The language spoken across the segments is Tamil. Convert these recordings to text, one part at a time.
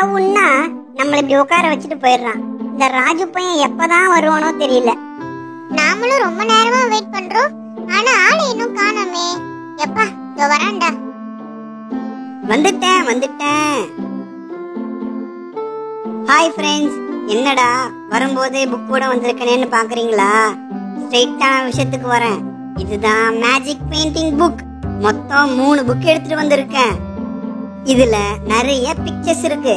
வாவுன்னா நம்மள இப்படி உட்கார வச்சுட்டு போயிடுறான். இந்த ராஜு பையன் எப்பதான் வருவானோ தெரியல. நாமளும் ரொம்ப நேரமா வெயிட் பண்றோம், ஆனா ஆளை இன்னும் காணோமே. எப்பா இதோ வரான்டா. வந்துட்டேன். ஹாய் ஃப்ரெண்ட்ஸ், என்னடா வரும்போதே புக்கோட வந்திருக்கேன்னு பாக்குறீங்களா? ஸ்ட்ரெயிட்டான விஷயத்துக்கு வரேன். இதுதான் மேஜிக் பெயிண்டிங் புக். மொத்தம் 3 புக் எடுத்துட்டு வந்திருக்கேன். இதுல நிறைய பிக்சர்ஸ் இருக்கு.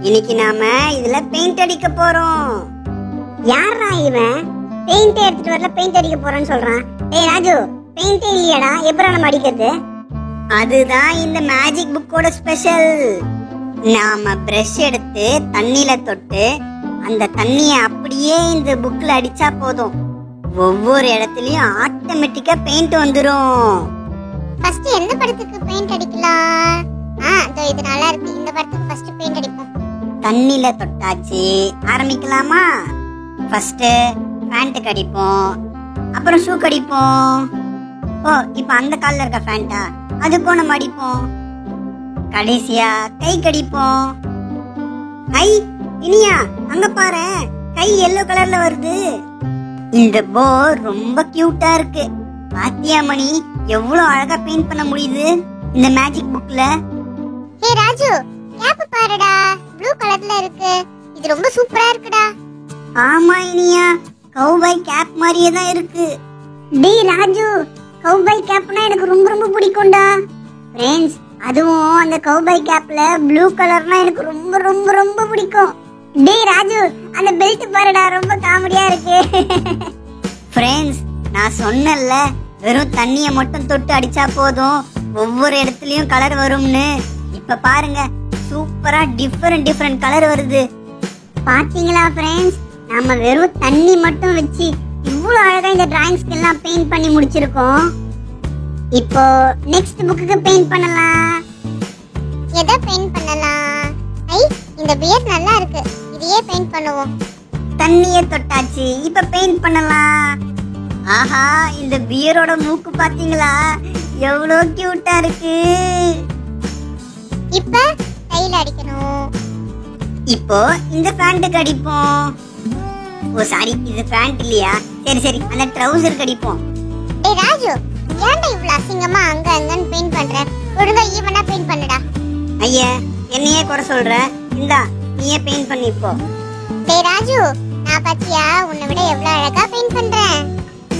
இன்னைக்கு நாம இதுல பெயிண்ட் அடிக்க போறோம். யாரா இவன் பெயிண்ட் எடுத்துட்டு வரல பெயிண்ட் அடிக்க போறேன்னு சொல்றான்? ஏய் ராஜு, பெயிண்டே இல்லையாடா, எப்பறம் நம்ம அடிக்கிறது? அதுதான் இந்த மேஜிக் புக்கோட ஸ்பெஷல். நாம பிரஷ் எடுத்து தண்ணில தொட்டு அந்த தண்ணிய அப்படியே இந்த புக்ல அடிச்சா போதும், ஒவ்வொரு இடத்துலயும் ஆட்டோமேட்டிக்கா பெயிண்ட் வந்துரும். ஃபர்ஸ்ட் எந்த படத்துக்கு பெயிண்ட் அடிக்கலாம்? இது நல்லா இருக்கு. இந்த படத்துக்கு ஃபர்ஸ்ட் பெயிண்ட் அடிப்போம். தண்ணில தொட்டாச்சு, ஆரம்பிக்கலாமா? ஃபர்ஸ்ட் பேண்ட் அடிப்போம், அப்புறம் ஷூ அடிப்போம். ஓ, இப்போ அந்த கால்ல இருக்க பேண்டா, அதுக்கும் நம்ம அடிப்போம். கடைசியா கை கடிப்போம். ஐ இனியா, அங்க பாரு, கை எல்லோ கலர்ல வருது. இந்த போ ரொம்ப கியூட்டா இருக்கு. பாத்தியா மணி, எவ்வளவு அழகா பெயிண்ட் பண்ண முடியுது இந்த மேஜிக் புக்ல. ஹே ராஜு, கேப் பாருடா, ப்ளூ கலர்ல இருக்கு. இது ரொம்ப சூப்பரா இருக்குடா. ஆமா இனியா, கௌபாய் கேப் மாதிரியே தான் இருக்கு. டேய் ராஜு, கௌபாய் கேப்னா எனக்கு ரொம்ப ரொம்ப பிடிக்கும்டா. ஃப்ரெண்ட்ஸ், அதுவும் அந்த கௌபாய் கேப்ல ப்ளூ கலர்னா எனக்கு ரொம்ப ரொம்ப ரொம்ப பிடிக்கும். டேய் ராஜு, அந்த பெல்ட் பாருடா, ரொம்ப காமெடியா இருக்கு. ஃப்ரெண்ட்ஸ், நான் சொன்னேன்ல, வெறும் தண்ணிய மட்டும் தொட்டு அடிச்சா போதும் ஒவ்வொரு இடத்துலயும் கலர் வரும்னு. இப்ப பாருங்க, சூப்பரா டிஃபரெண்ட் கலர் வருது. பாத்தீங்களா ஃப்ரெண்ட்ஸ், நம்ம வெறும் தண்ணி மட்டும் வச்சு இவ்வளவு அழகா இந்த டிராயிங்ஸ்க்கு எல்லாம் பெயிண்ட் பண்ணி முடிச்சிருக்கோம். இப்போ நெக்ஸ்ட் புக்குக்கு பெயிண்ட் பண்ணலாம். எதை பெயிண்ட் பண்ணலாம்? ஐ, இந்த பியர் நல்லா இருக்கு. இதையே பெயிண்ட் பண்ணுவோம். தண்ணியை தொட்டாச்சு, இப்ப பெயிண்ட் பண்ணலாம். ஆஹா, இந்த பியரோட மூக்கு பாத்தீங்களா, எவ்வளவு கியூட்டா இருக்கு. இப்ப கையில அடிக்கணும். இப்போ இந்த பேண்ட்டுக்கு அடிப்போம். ஓ சாரி, இது பேண்ட் இல்லையா? சரி, அந்த ட்ரவுசருக்கு அடிப்போம். டேய் ராஜு, ஏன்டா இவ்ளோ அசிங்கமா அங்க அங்கன்னு பெயிண்ட் பண்ற? ஒழுங்கா ஈவனா பெயிண்ட் பண்ணுடா. ஐயா, என்னையே குறை சொல்ற? இந்தா, நீயே பெயிண்ட் பண்ணி இப்போ. டேய் ராஜு, நான் பாத்தியா உன்னை விட எவ்வளவு அழகா பெயிண்ட் பண்றேன்.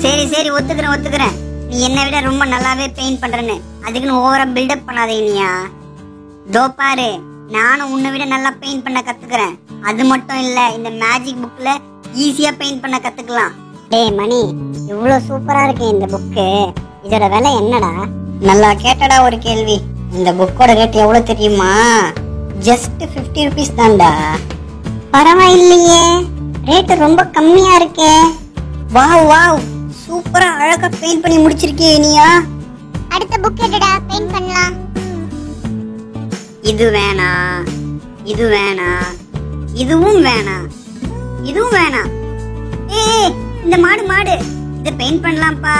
சரி, ஒத்துக்கிறேன். நீ என்னை விட ரொம்ப நல்லாவே பெயிண்ட் பண்றேன்னு. அதுக்குன்னு ஓவரா பில்டப் பண்ணாதே இனியா. தோ பாரு, நானும் உன்னை விட நல்லா பெயிண்ட் பண்ண கத்துக்கிறேன். அது மட்டும் இல்ல, இந்த மேஜிக் புக்ல ஈஸியா பெயிண்ட் பண்ண கத்துக்கலாம். டேய் மணி, இவ்வளவு சூப்பரா இருக்கு இந்த புக்கு. இதோட விலை என்னடா? நல்லா கேட்டடா ஒரு கேள்வி. இந்த புக்கோட ரேட் எவ்வளவு தெரியுமா? ஜஸ்ட் 50 ரூபீஸ் தான்டா. பரவாயில்லையே, ரேட் ரொம்ப கம்மியா இருக்கே. வாவ், சூப்பரா அழகா பெயிண்ட் பண்ணி முடிச்சிருக்கே இனியா. அடுத்த புக் எடுடா, பெயிண்ட் பண்ணலாம். இது வேணாம், இதுவும் வேணாம். ஏய், இந்த மாடு, இத பெயிண்ட் பண்ணலாம்ப்பா.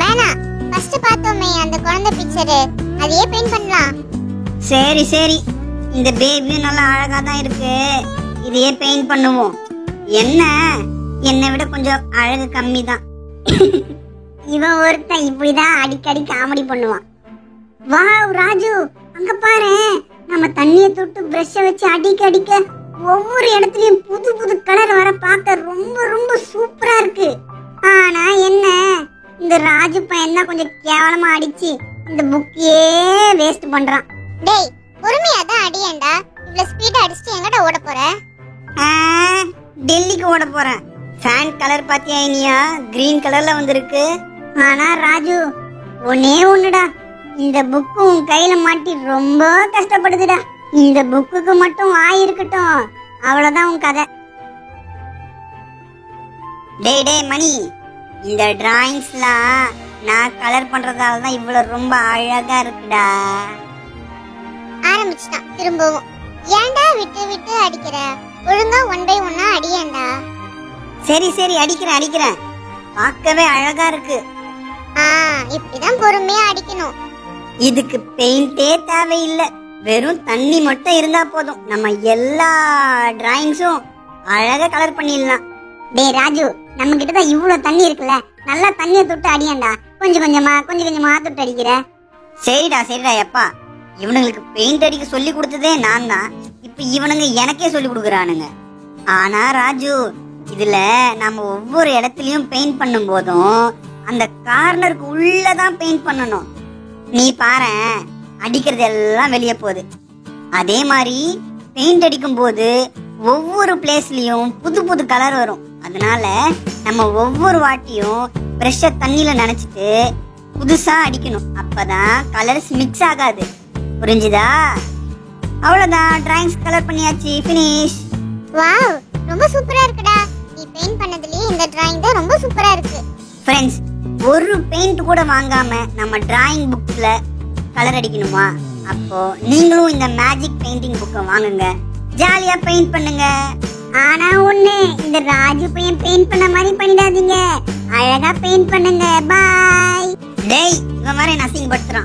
வேணாம், ஃபர்ஸ்ட் பார்த்தோமே அந்த குழந்தை பிக்சர், அதையே பெயிண்ட் பண்ணலாம். சரி, இந்த பேபியும் நல்லா அழகா தான் இருக்கு, இதையே பெயிண்ட் பண்ணுவோம். என்னை விட கொஞ்சம் அழகு கம்மி தான். இவன் ஒருத்தன் இப்படிதான் அடிக்கடி காமெடி பண்ணுவான். வாவ் ராஜு, அங்க பாரு, நம்ம தண்ணிய தொட்டு பிரஷ் வச்சு அடிக்க ஒவ்வொரு இடத்துலயும் புது கலர் வர பார்க்க ரொம்ப ரொம்ப சூப்பரா இருக்கு. ஆனா என்ன, இந்த ராஜு பையன் தான் கொஞ்சம் கேவலமா அடிச்சு இந்த புக்கையே வேஸ்ட் பண்றான். டேய், பொறுமையா தான் அடியேண்டா. இவ்வளவு ஸ்பீடா அடிச்சிட்டு எங்கடா ஓட போற? டெல்லிக்கு ஓட போறேன். ஃபேன் கலர் பாத்தியா இனியா, கிரீன் கலர்ல வந்திருக்கு. ஆனா ராஜு, ஒண்ணுடா, இந்த புக்கு உன் கையில மாட்டி ரொம்ப கஷ்டப்படுதுடா. இந்த புக்குக்கு மட்டும் வாய் இருக்கட்டும், அவ்வளவுதான் உன் கதை. டேய் மணி, இந்த டிராயிங்ஸ்லாம் நான் கலர் பண்றதால தான் இவ்வளவு ரொம்ப அழகா இருக்குடா. ஆரம்பிச்சுட்டான் திரும்பவும். ஏன்டா விட்டு அடிக்கிற? ஒழுங்கா 1 by 1 அடியேண்டா. சரி, அடிக்கிறேன். பார்க்கவே அழகா இருக்கு. இப்படிதான் பொறுமையா அடிக்கணும். இதுக்கு பெயிண்டே தேவையில்லை, வெறும் தண்ணி மட்டும் இருந்தா போதும், நம்ம எல்லா டிராயிங்ஸும் அழகா கலர் பண்ணிடலாம். டேய் ராஜு, நம்ம கிட்ட தான் இவ்வளவு தண்ணி இருக்குல்ல, நல்லா தண்ணியை தொட்டு அடியேன்டா. கொஞ்சம் கொஞ்சமா தொட்டு அடிக்கிற. சரிடா எப்பா, இவனுங்களுக்கு பெயிண்ட் அடிக்க சொல்லி கொடுத்ததே நான் தான். இப்ப இவனுங்க எனக்கே சொல்லி கொடுக்குறானுங்க. ஆனா ராஜு, இதுல நம்ம ஒவ்வொரு இடத்துலயும் பெயிண்ட் பண்ணும் போதும் அந்த கார்னருக்கு உள்ளதான் பெயிண்ட் பண்ணணும். நீ பாரு, அடிக்கிறது எல்லாம் வெளியே போகுது. அதே மாதிரி பெயிண்ட் அடிக்கும் போது ஒவ்வொரு பிளேஸ்லயும் புது புது கலர் வரும். அதனால நம்ம ஒவ்வொரு வாட்டியும் பிரஷ தண்ணியில நனைச்சிட்டு புதுசா அடிக்கணும். அப்பதான் கலர்ஸ் மிக்ஸ் ஆகாது. புரிஞ்சுதா? அவ்வளவுதான், டிராயிங்ஸ் கலர் பண்ணியாச்சு, ஃபினிஷ். வாவ், ரொம்ப சூப்பரா இருக்குடா. நீ பெயிண்ட் பண்ணதுலயே இந்த டிராயிங் தான் ரொம்ப சூப்பரா இருக்கு. ஃப்ரெண்ட்ஸ், ஒரு பெயிண்ட் கூட வாங்காம நம்ம டிராயிங் புக்ல கலர் அடிக்கணுமா? அப்போ நீங்களும் இந்த மேஜிக் பெயிண்டிங் புக்கை வாங்குங்க, ஜாலியா பெயிண்ட் பண்ணுங்க. ஆனா ஒண்ணு, இந்த ராஜு பையன் பெயிண்ட் பண்ண மாதிரி பண்ணிடாதீங்க. அழகா பெயிண்ட் பண்ணுங்க. பாய். டேய், இவன் மாதிரி நசிங் படுத்துறான்.